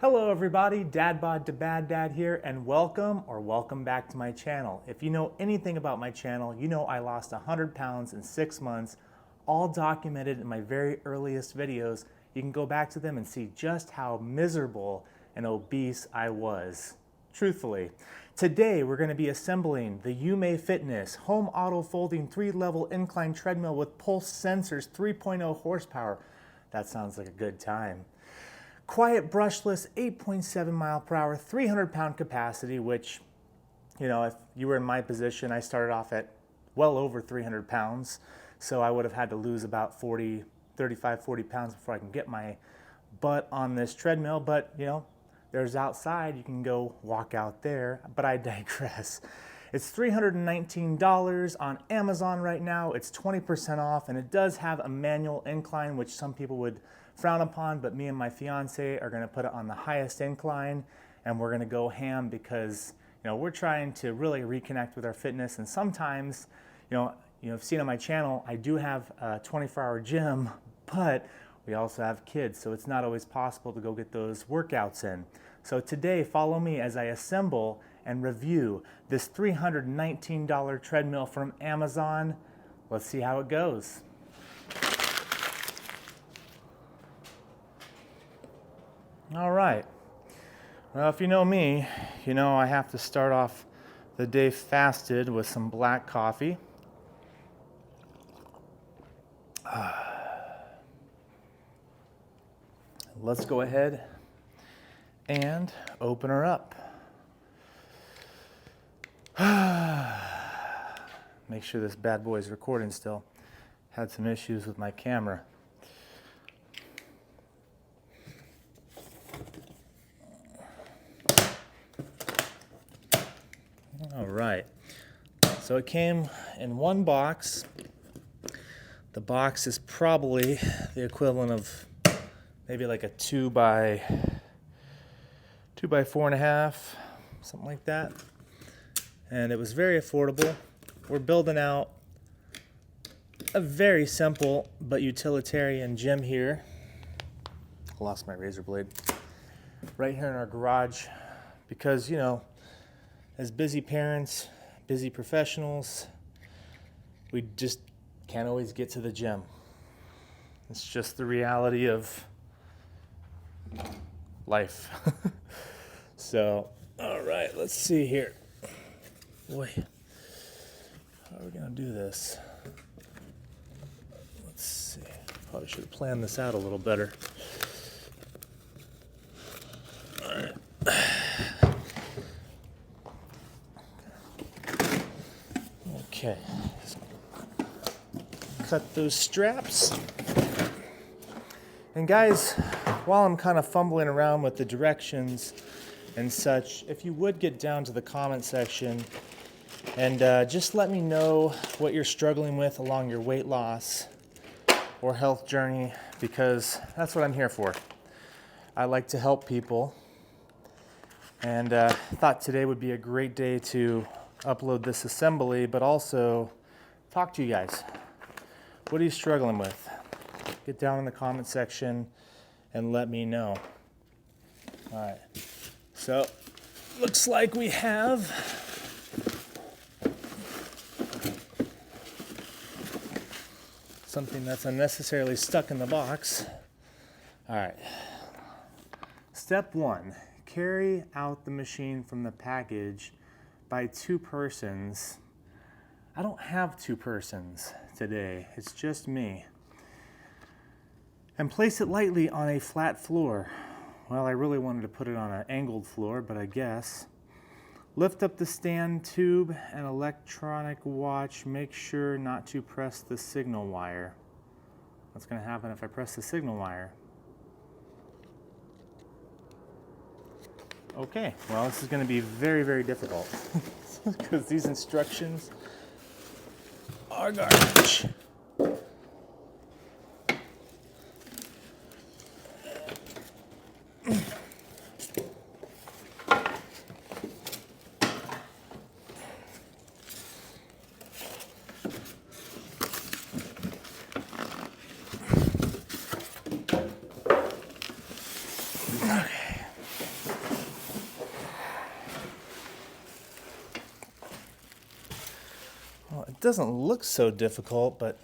Hello everybody, Dad Bod to Bad Dad here, and welcome back to my channel. If you know anything about my channel, you know I lost 100 pounds in 6 months, all documented in my very earliest videos. You can go back to them and see just how miserable and obese I was. Truthfully. Today we're going to be assembling the UMAY Fitness Home Auto Folding 3-Level Incline Treadmill with Pulse Sensors 3.0 horsepower. That sounds like a good time. Quiet brushless 8.7 mile per hour, 300 pound capacity, which, you know, if you were in my position, I started off at well over 300 pounds. So I would have had to lose about 35, 40 pounds before I can get my butt on this treadmill. But, you know, there's outside, you can go walk out there, but I digress. It's $319 on Amazon right now. It's 20% off, and it does have a manual incline, which some people would frown upon, but me and my fiance are gonna put it on the highest incline, and we're gonna go ham because, you know, we're trying to really reconnect with our fitness. And sometimes, you've seen on my channel, I do have a 24-hour gym, but we also have kids, so it's not always possible to go get those workouts in. So today, follow me as I assemble and review this $319 treadmill from Amazon. Let's see how it goes. All right. Well, if you know me, you know I have to start off the day fasted with some black coffee. Let's go ahead and open her up. Make sure this bad boy is recording still. Had some issues with my camera. All right, so it came in one box. The box is probably the equivalent of maybe like a 2 by 4.5, something like that. And it was very affordable. We're building out a very simple but utilitarian gym here. I lost my razor blade. Right here in our garage, because, you know, as busy parents, busy professionals, we just can't always get to the gym. It's just the reality of life. So, all right, let's see here. Boy, how are we gonna do this? Let's see. Probably should have planned this out a little better. All right. Okay. Cut those straps. And guys, while I'm kind of fumbling around with the directions and such, if you would get down to the comment section and just let me know what you're struggling with along your weight loss or health journey, because that's what I'm here for. I like to help people, and thought today would be a great day to upload this assembly, but also talk to you guys. What are you struggling with? Get down in the comment section and let me know. All right, so looks like we have something that's unnecessarily stuck in the box. All right, step 1, carry out the machine from the package by 2 persons. I don't have 2 persons today, it's just me. And place it lightly on a flat floor. Well, I really wanted to put it on an angled floor, but I guess. Lift up the stand tube and electronic watch. Make sure not to press the signal wire. What's going to happen if I press the signal wire? Okay, well, this is going to be very, very difficult because these instructions are garbage. Okay. It doesn't look so difficult, but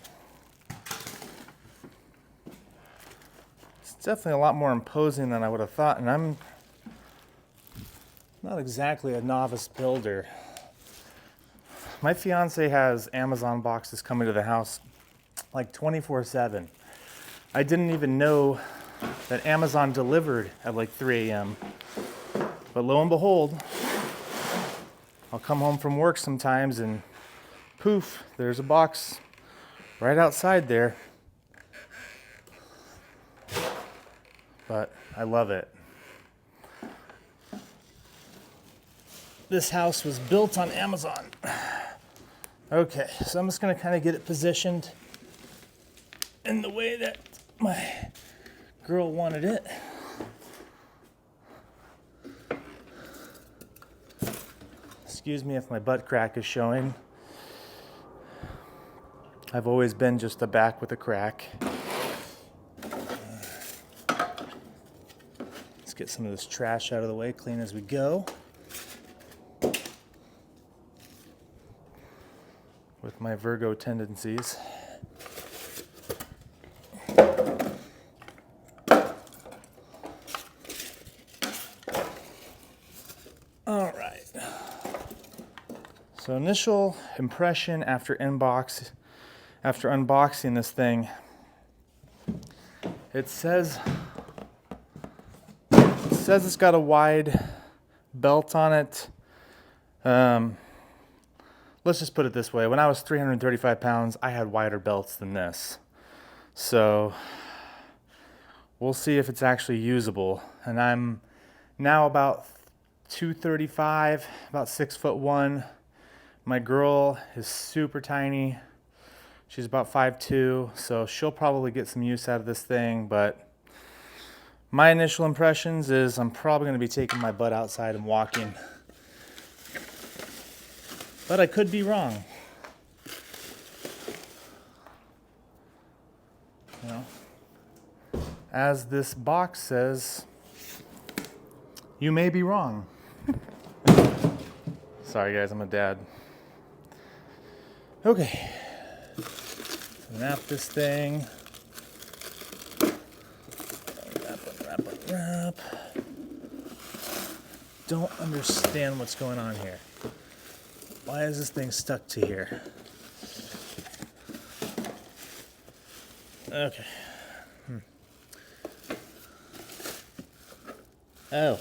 it's definitely a lot more imposing than I would have thought, and I'm not exactly a novice builder. My fiance has Amazon boxes coming to the house like 24/7. I didn't even know that Amazon delivered at like 3 a.m. But lo and behold, I'll come home from work sometimes and poof, there's a box right outside there. But I love it. This house was built on Amazon. Okay, so I'm just gonna kind of get it positioned in the way that my girl wanted it. Excuse me if my butt crack is showing. I've always been just a back with a crack. Let's get some of this trash out of the way, clean as we go. With my Virgo tendencies. All right. So initial impression after unboxing this thing, it says it's got a wide belt on it. Let's just put it this way. When I was 335 pounds, I had wider belts than this. So we'll see if it's actually usable. And I'm now about 235, about 6'1". My girl is super tiny. She's about 5'2", so she'll probably get some use out of this thing, but my initial impressions is I'm probably going to be taking my butt outside and walking. But I could be wrong. You know, as this box says, you may be wrong. Sorry guys, I'm a dad. Okay. Wrap this thing. Wrap. Don't understand what's going on here. Why is this thing stuck to here? Okay. Oh.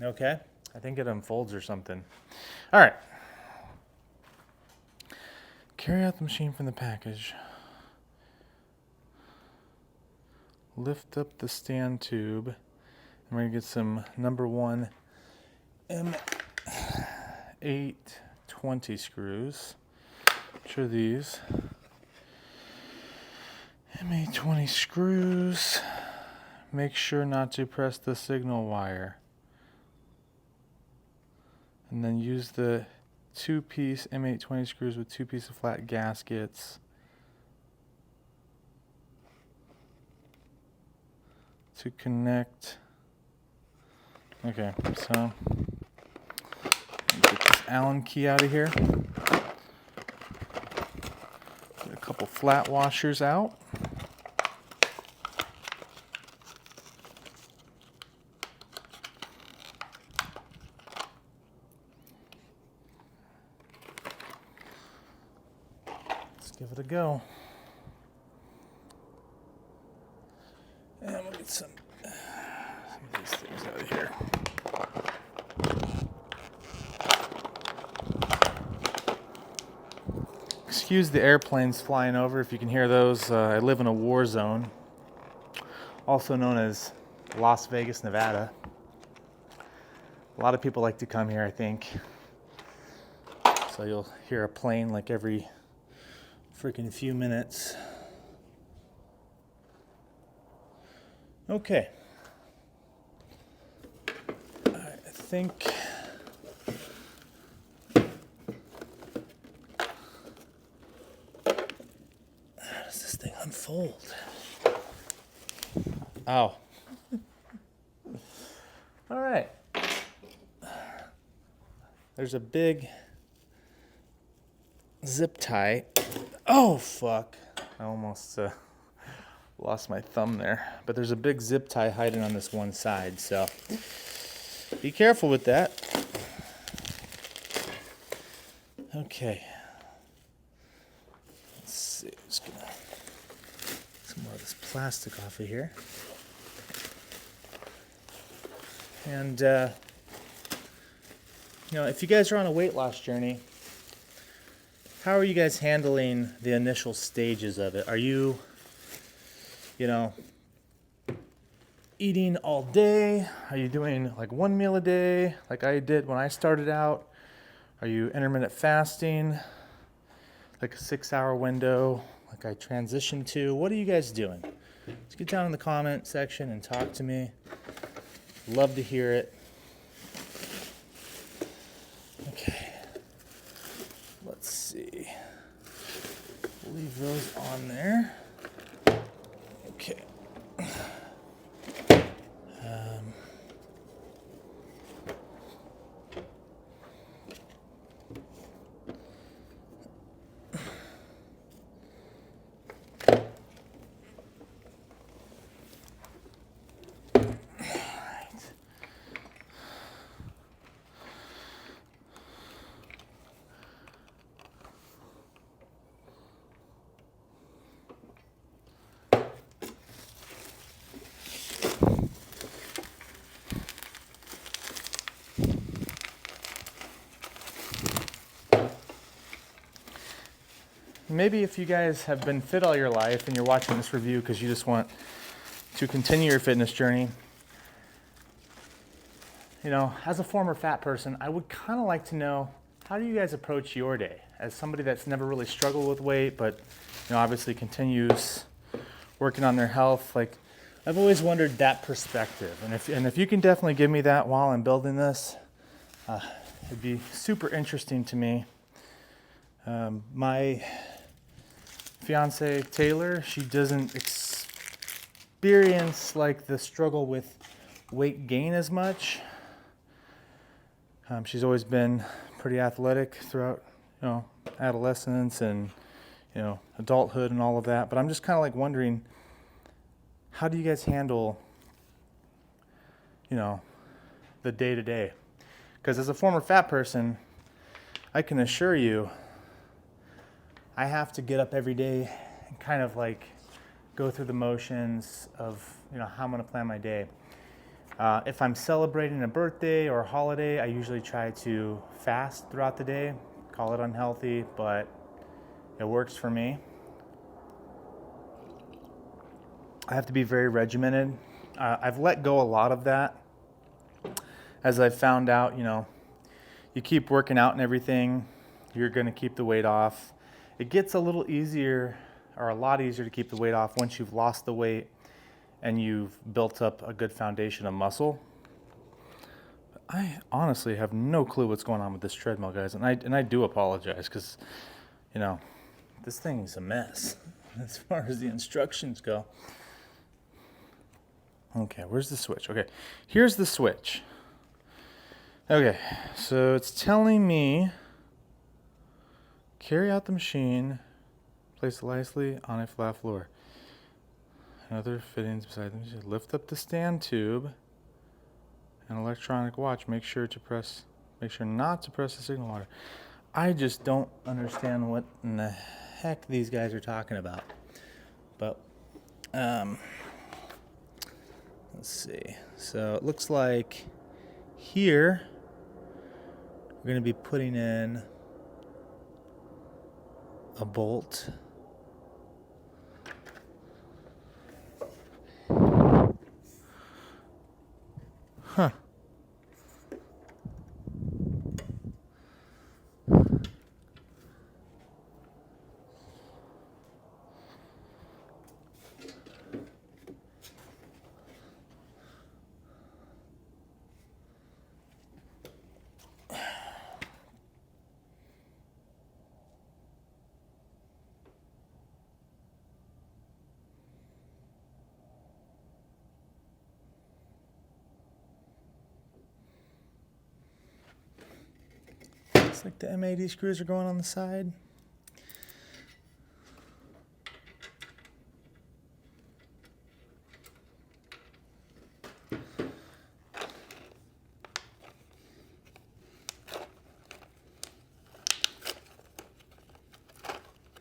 Okay. I think it unfolds or something. All right. Carry out the machine from the package. Lift up the stand tube. And we're going to get some number 1 M820 screws. Which are these? M820 screws. Make sure not to press the signal wire. And then use the 2-piece M820 screws with 2 pieces of flat gaskets to connect. Okay, so get this Allen key out of here. Get a couple flat washers out. Give it a go. And we'll get some of these things out of here. Excuse the airplanes flying over if you can hear those. I live in a war zone, also known as Las Vegas, Nevada. A lot of people like to come here, I think. So you'll hear a plane like every freaking few minutes. Okay. I think how does this thing unfold? Oh. All right. There's a big zip tie. Oh, fuck. I almost lost my thumb there. But there's a big zip tie hiding on this one side, so be careful with that. Okay. Let's see. Just gonna get some more of this plastic off of here. And, if you guys are on a weight loss journey, how are you guys handling the initial stages of it? Are you, eating all day? Are you doing like one meal a day like I did when I started out? Are you intermittent fasting, like a 6-hour window like I transitioned to? What are you guys doing? Just get down in the comment section and talk to me. Love to hear it. Okay. Let's see. Leave those on there. Okay. Maybe if you guys have been fit all your life and you're watching this review because you just want to continue your fitness journey, as a former fat person, I would kind of like to know, how do you guys approach your day? As somebody that's never really struggled with weight, but obviously continues working on their health, like I've always wondered that perspective. And if you can definitely give me that while I'm building this, it'd be super interesting to me. My fiance Taylor, she doesn't experience like the struggle with weight gain as much. She's always been pretty athletic throughout, adolescence and, adulthood and all of that. But I'm just kind of like wondering, how do you guys handle, the day-to-day? Because as a former fat person, I can assure you, I have to get up every day and kind of like go through the motions of, how I'm going to plan my day. If I'm celebrating a birthday or a holiday, I usually try to fast throughout the day. Call it unhealthy, but it works for me. I have to be very regimented. I've let go a lot of that as I've found out, you keep working out and everything, you're going to keep the weight off. It gets a little easier, or a lot easier to keep the weight off once you've lost the weight and you've built up a good foundation of muscle. I honestly have no clue what's going on with this treadmill, guys, and I do apologize because, this thing's a mess as far as the instructions go. Okay, where's the switch? Okay, here's the switch. Okay, so it's telling me carry out the machine, place it lightly on a flat floor. Other fittings beside them. Lift up the stand tube. An electronic watch. Make sure not to press the signal water. I just don't understand what in the heck these guys are talking about. But let's see. So it looks like here we're going to be putting in a bolt. Huh. Looks like the M80 screws are going on the side.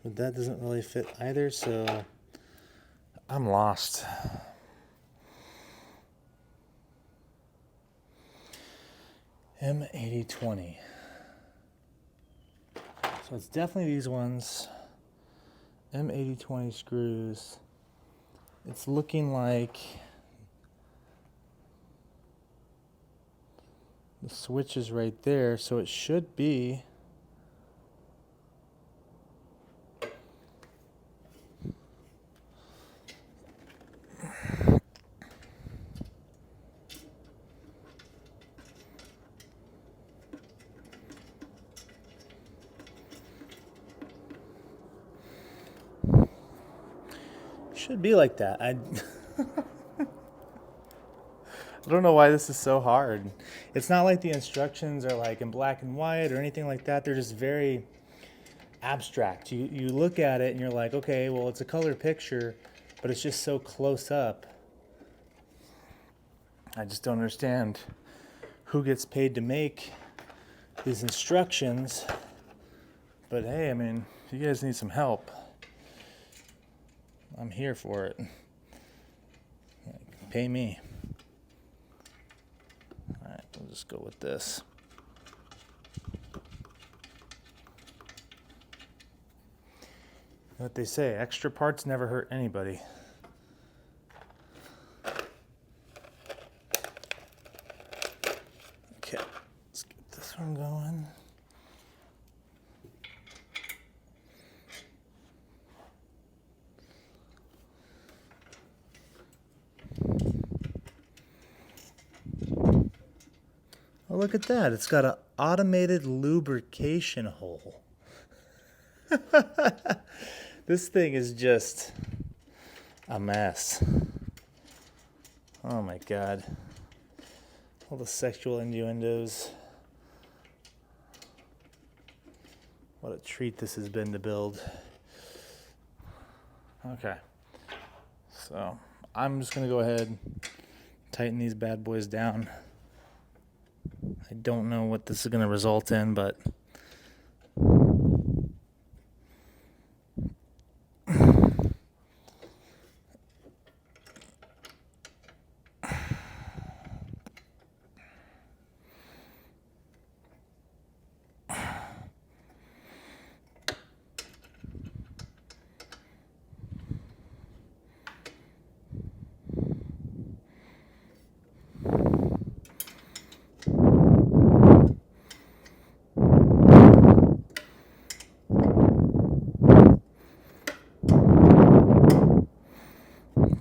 But that doesn't really fit either, so I'm lost. M8020. So it's definitely these ones. M8020 screws. It's looking like the switch is right there, so it should be like that. I don't know why this is so hard. It's not like the instructions are like in black and white or anything like that. They're just very abstract. You look at it and you're like, okay, well, it's a color picture, but it's just so close up. I just don't understand who gets paid to make these instructions. But hey, I mean, if you guys need some help, I'm here for it. Pay me. All right, we'll just go with this. What they say, extra parts never hurt anybody. Okay, let's get this one going. Oh, look at that. It's got an automated lubrication hole. This thing is just a mess. Oh my God. All the sexual innuendos. What a treat this has been to build. Okay. So I'm just going to go ahead and tighten these bad boys down. I don't know what this is going to result in, but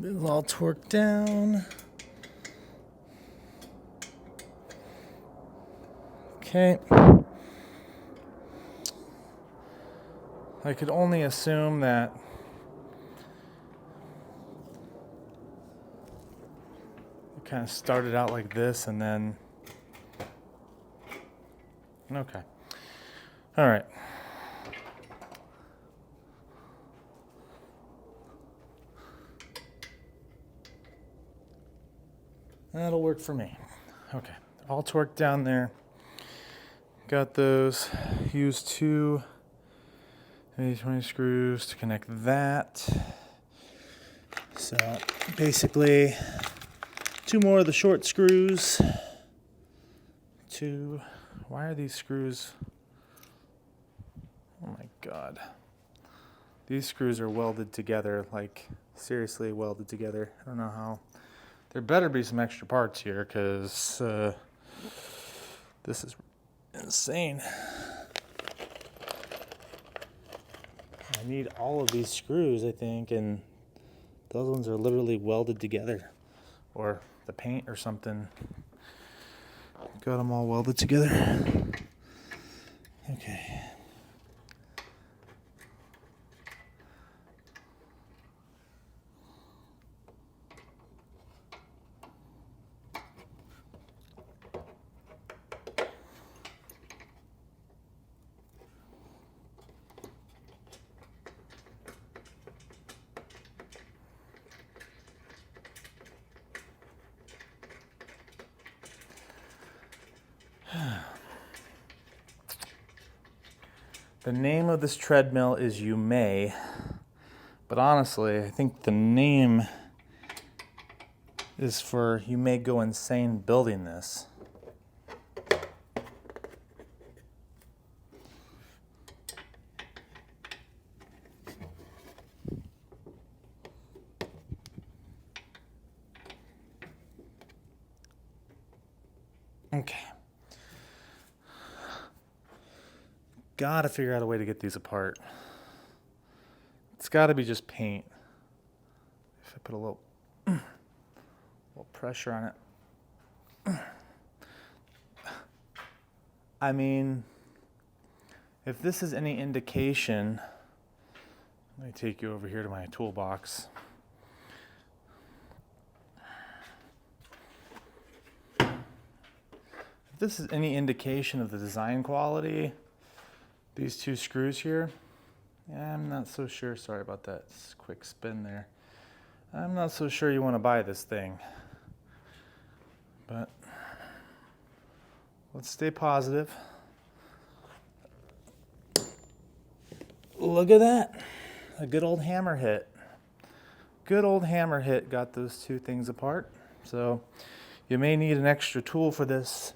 this is all torqued down. Okay. I could only assume that it kind of started out like this and then... Okay. All right. That'll work for me. Okay. All torqued down there. Got those. Used 2 80-20 screws to connect that. So basically 2 more of the short screws. 2. Why are these screws? Oh my God. These screws are welded together, like seriously welded together. I don't know how. There better be some extra parts here because this is insane. I need all of these screws, I think, and those ones are literally welded together. Or the paint or something. Got them all welded together. Okay. The name of this treadmill is UMAY, but honestly, I think the name is for you may go insane building this. Okay. Gotta figure out a way to get these apart. It's gotta be just paint. If I put a little pressure on it. I mean, if this is any indication, let me take you over here to my toolbox. If this is any indication of the design quality, these two screws here, yeah, I'm not so sure. Sorry about that quick spin there. I'm not so sure you want to buy this thing. But let's stay positive. Look at that. A good old hammer hit. Good old hammer hit got those two things apart. So you may need an extra tool for this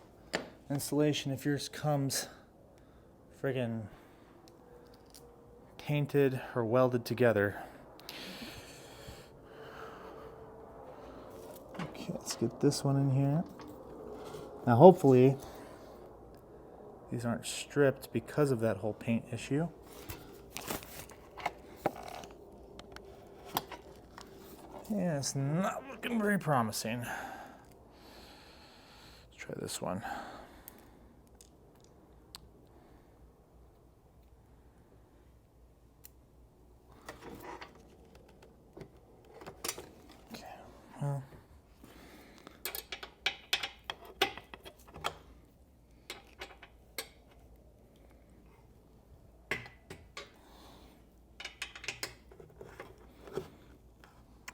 installation if yours comes friggin' painted or welded together. Okay, let's get this one in here. Now hopefully these aren't stripped because of that whole paint issue. Yeah, it's not looking very promising. Let's try this one. Okay, well.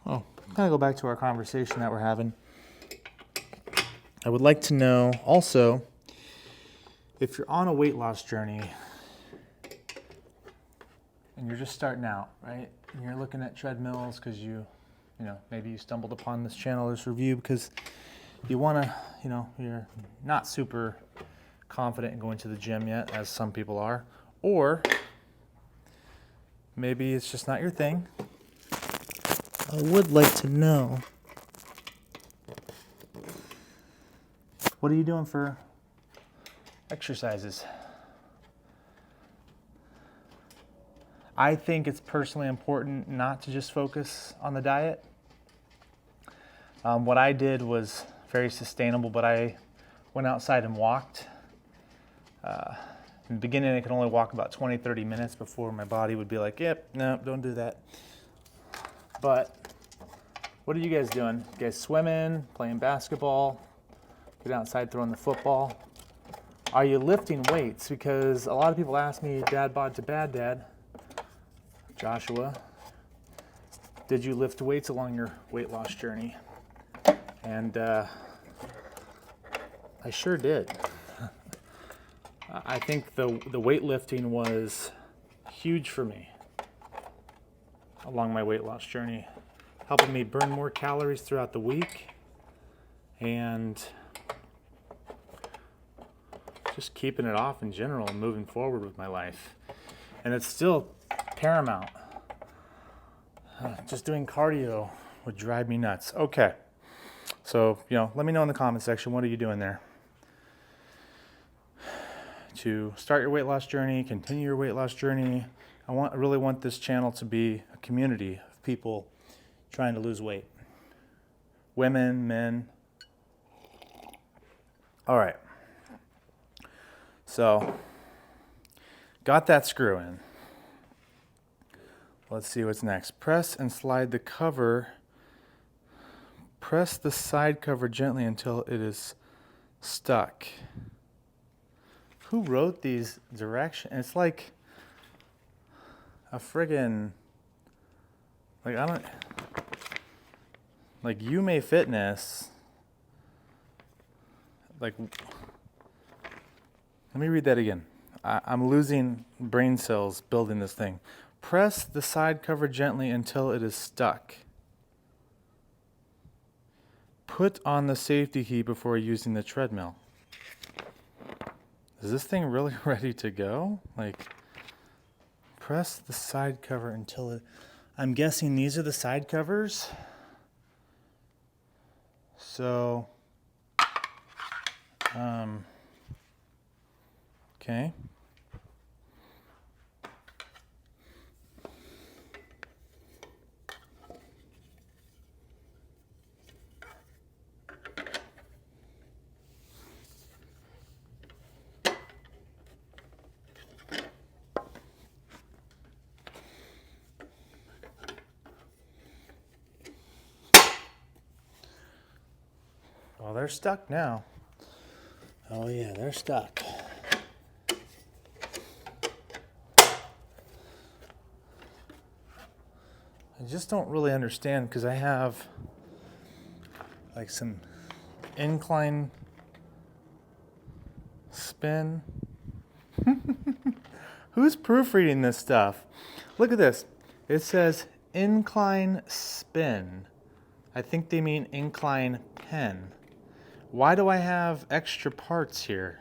Oh, kind of go back to our conversation that we're having. I would like to know also if you're on a weight loss journey and you're just starting out, right? And you're looking at treadmills because you know, maybe you stumbled upon this channel, this review because you want to, you're not super confident in going to the gym yet, as some people are, or maybe it's just not your thing. I would like to know, what are you doing for exercises? I think it's personally important not to just focus on the diet. What I did was very sustainable, but I went outside and walked. In the beginning, I could only walk about 20-30 minutes before my body would be like, yep, no, don't do that. But what are you guys doing? You guys swimming, playing basketball, get outside throwing the football? Are you lifting weights? Because a lot of people ask me, Dad bod to bad dad, Joshua, did you lift weights along your weight loss journey? And I sure did. I think the weightlifting was huge for me along my weight loss journey, helping me burn more calories throughout the week and just keeping it off in general and moving forward with my life. And it's still paramount. Just doing cardio would drive me nuts. Okay, so let me know in the comment section, what are you doing there to start your weight loss journey, continue your weight loss journey? I really want this channel to be a community of people trying to lose weight. Women, men. All right. So, got that screw in. Let's see what's next. Press and slide the cover. Press the side cover gently until it is stuck. Who wrote these directions? It's like a friggin', like UMAY Fitness. Let me read that again. I'm losing brain cells building this thing. Press the side cover gently until it is stuck. Put on the safety key before using the treadmill. Is this thing really ready to go? Like, press the side cover until it... I'm guessing these are the side covers. So, okay. Well, they're stuck now. Oh yeah, they're stuck. I just don't really understand because I have like some incline spin. Who's proofreading this stuff? Look at this. It says incline spin. I think they mean incline pen. Why do I have extra parts here?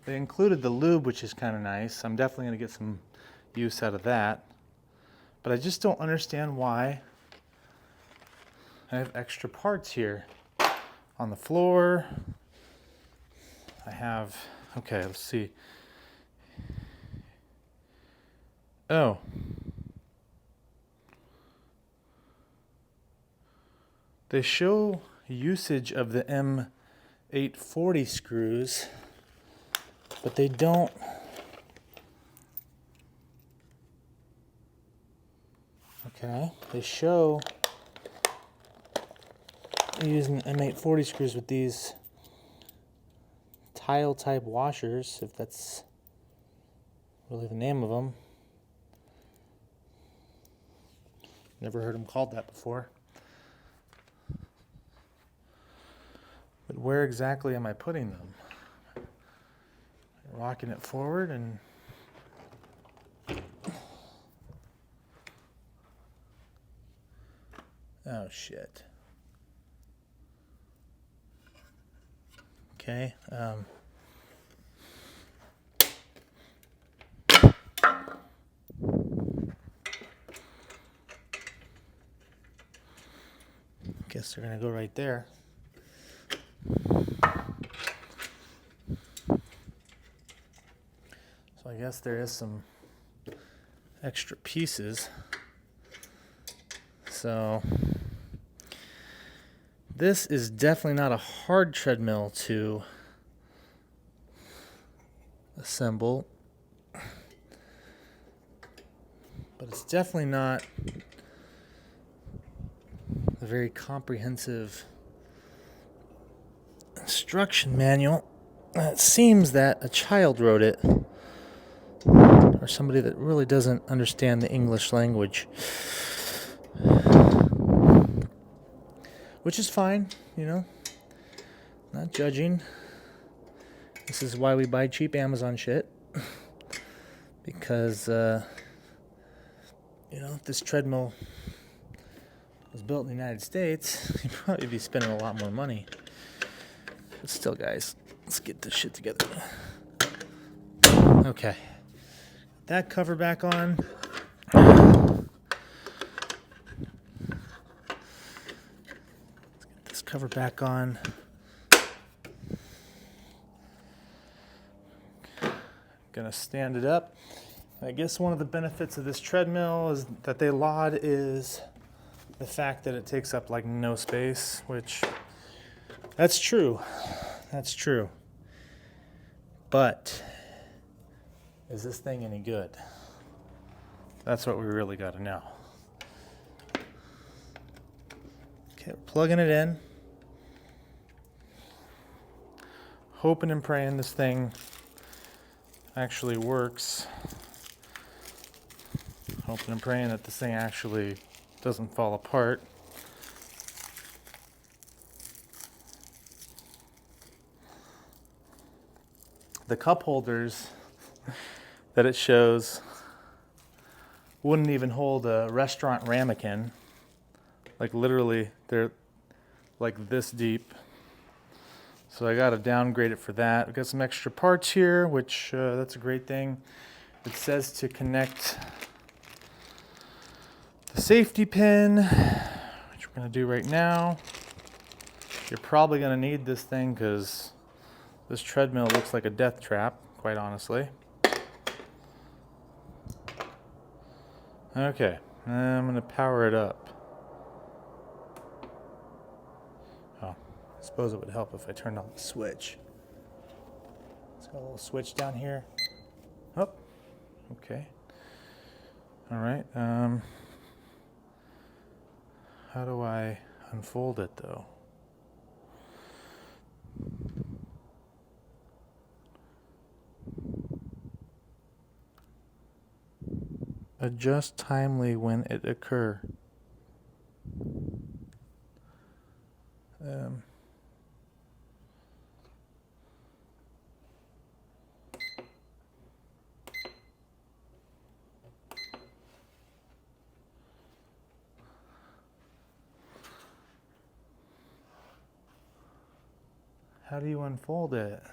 They included the lube, which is kind of nice. I'm definitely going to get some use out of that. But I just don't understand why I have extra parts here. On the floor, I have, okay, let's see. Oh. They show usage of the M840 screws, but they don't. Okay, they show using M840 screws with these tile type washers, if that's really the name of them. Never heard them called that before. But where exactly am I putting them? Rocking it forward and oh shit. Okay. Guess they're gonna go right there. So I guess there is some extra pieces. So this is definitely not a hard treadmill to assemble, but it's definitely not a very comprehensive instruction manual. It seems that a child wrote it, or somebody that really doesn't understand the English language. Which is fine, you know, not judging. This is why we buy cheap Amazon shit. Because, you know, if this treadmill was built in the United States, you'd probably be spending a lot more money. But still, guys, let's get this shit together. Okay. That cover back on. Cover back on. Gonna stand it up. I guess one of the benefits of this treadmill is that they laud is the fact that it takes up like no space, which that's true. That's true. But is this thing any good? That's what we really got to know. Okay, we're plugging it in. Hoping and praying this thing actually works. Hoping and praying that this thing actually doesn't fall apart. the cup holders that it shows wouldn't even hold a restaurant ramekin. Like literally, they're like this deep. So I gotta downgrade it for that. We've got some extra parts here, which that's a great thing. It says to connect the safety pin, which we're gonna do right now. You're probably gonna need this thing because this treadmill looks like a death trap, quite honestly. Okay, I'm gonna power it up. Oh, I suppose it would help if I turned on the switch. It's got a little switch down here. Oh, okay. All right, how do I unfold it though? Adjust timely when it occur. How do you unfold it?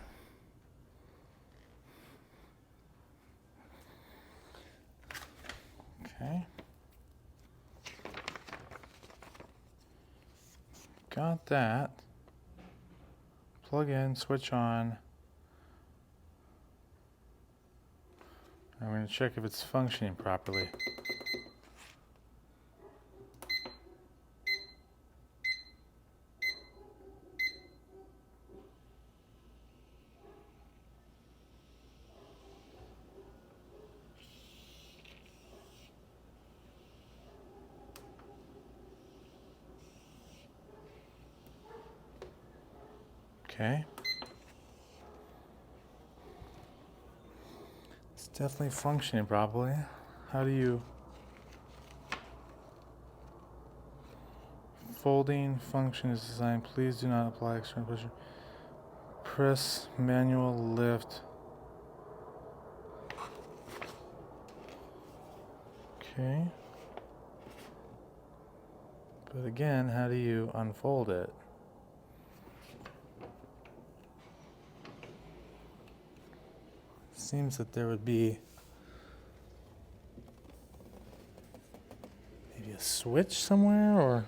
Okay. Got that. Plug in, switch on. I'm going to check if it's functioning properly. Okay. It's definitely functioning properly. How do you... Folding function is designed. Please do not apply external pressure. Press manual lift. Okay. But again, how do you unfold it? Seems that there would be maybe a switch somewhere, or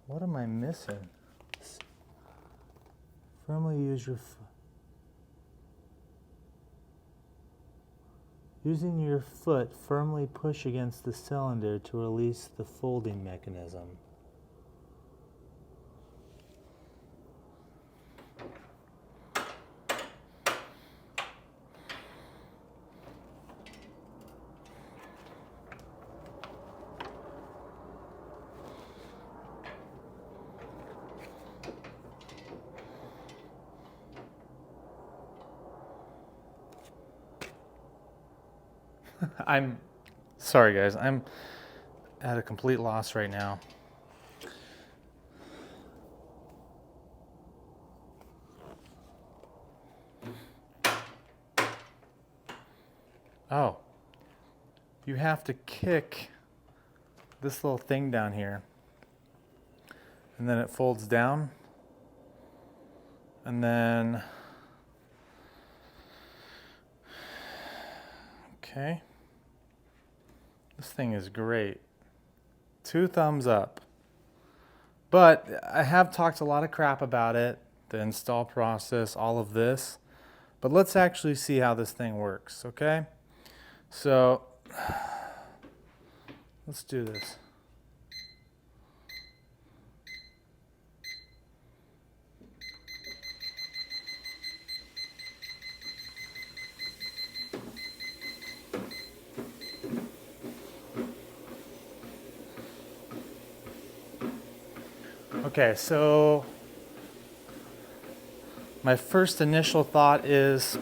what am I missing? Firmly use your using your foot, firmly push against the cylinder to release the folding mechanism. I'm sorry, guys. I'm at a complete loss right now. Oh, you have to kick this little thing down here, and then it folds down, and then, okay. This thing is great. 2 thumbs up. But I have talked a lot of crap about it, the install process, all of this. But let's actually see how this thing works, okay? So let's do this. Okay, so my first initial thought is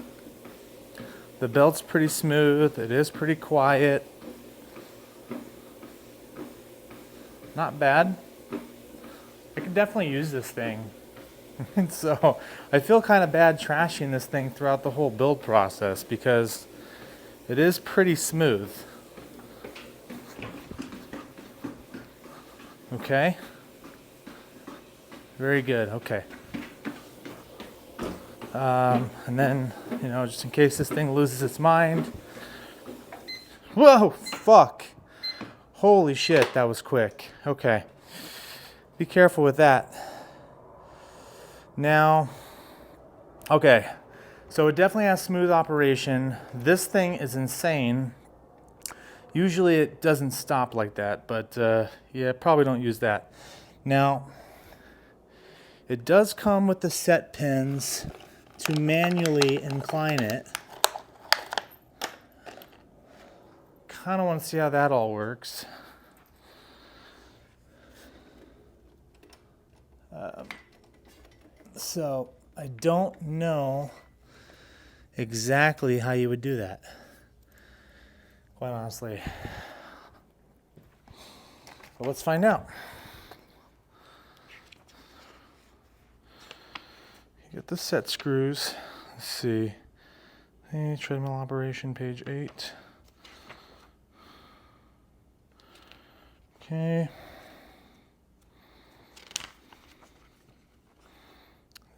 the belt's pretty smooth, it is pretty quiet. Not bad. I could definitely use this thing. And so I feel kind of bad trashing this thing throughout the whole build process because it is pretty smooth. Okay. Very good, okay. And then, you know, just in case this thing loses its mind. Whoa, fuck. Holy shit, that was quick. Okay. Be careful with that. Now, okay. So it definitely has smooth operation. This thing is insane. Usually it doesn't stop like that, but yeah, probably don't use that. Now, it does come with the set pins to manually incline it. Kind of want to see how that all works. So I don't know exactly how you would do that, quite honestly. But let's find out. You get the set screws. Let's see. Hey, treadmill operation, page 8. Okay.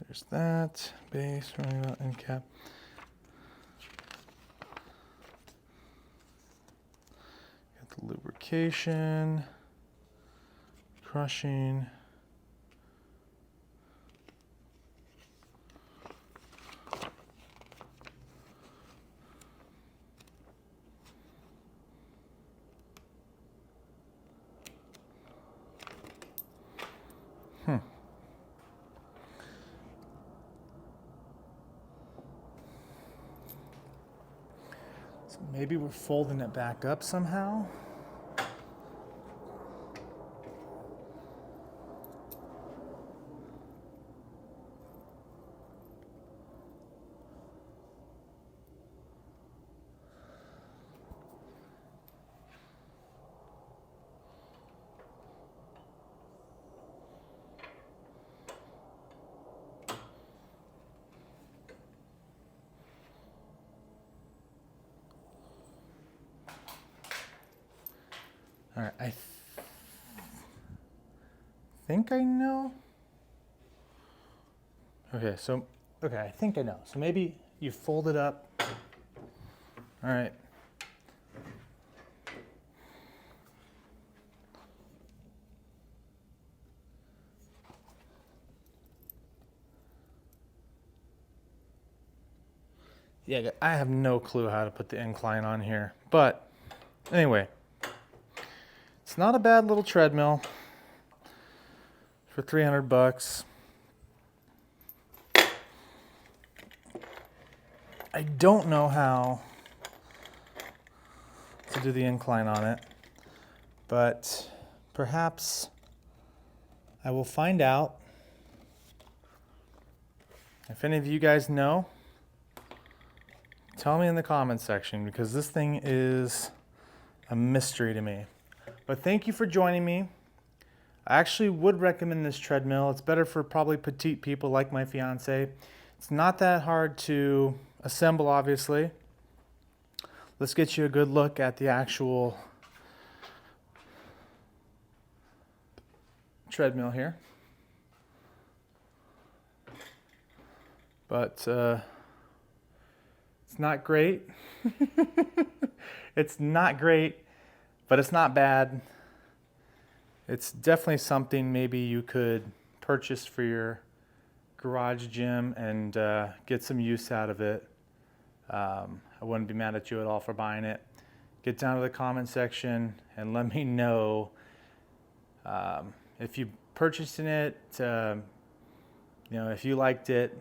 There's that. Base, running out, end cap. Got the lubrication, crushing. So maybe we're folding it back up somehow. All right, I think I know. Okay, I think I know. So maybe you fold it up. All right. Yeah, I have no clue how to put the incline on here. But anyway, it's not a bad little treadmill for 300 bucks. I don't know how to do the incline on it, but perhaps I will find out. If any of you guys know, tell me in the comments section because this thing is a mystery to me. But thank you for joining me. I actually would recommend this treadmill. It's better for probably petite people like my fiance. It's not that hard to assemble, obviously. Let's get you a good look at the actual treadmill here. But it's not great. It's not great, but it's not bad. It's definitely something maybe you could purchase for your garage gym and get some use out of it. I wouldn't be mad at you at all for buying it. Get down to the comment section and let me know if you purchasing it, if you liked it,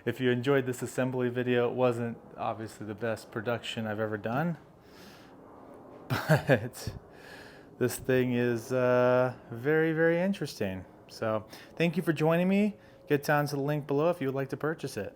if you enjoyed this assembly video. It wasn't obviously the best production I've ever done, but this thing is very, very interesting. So thank you for joining me. Get down to the link below if you would like to purchase it.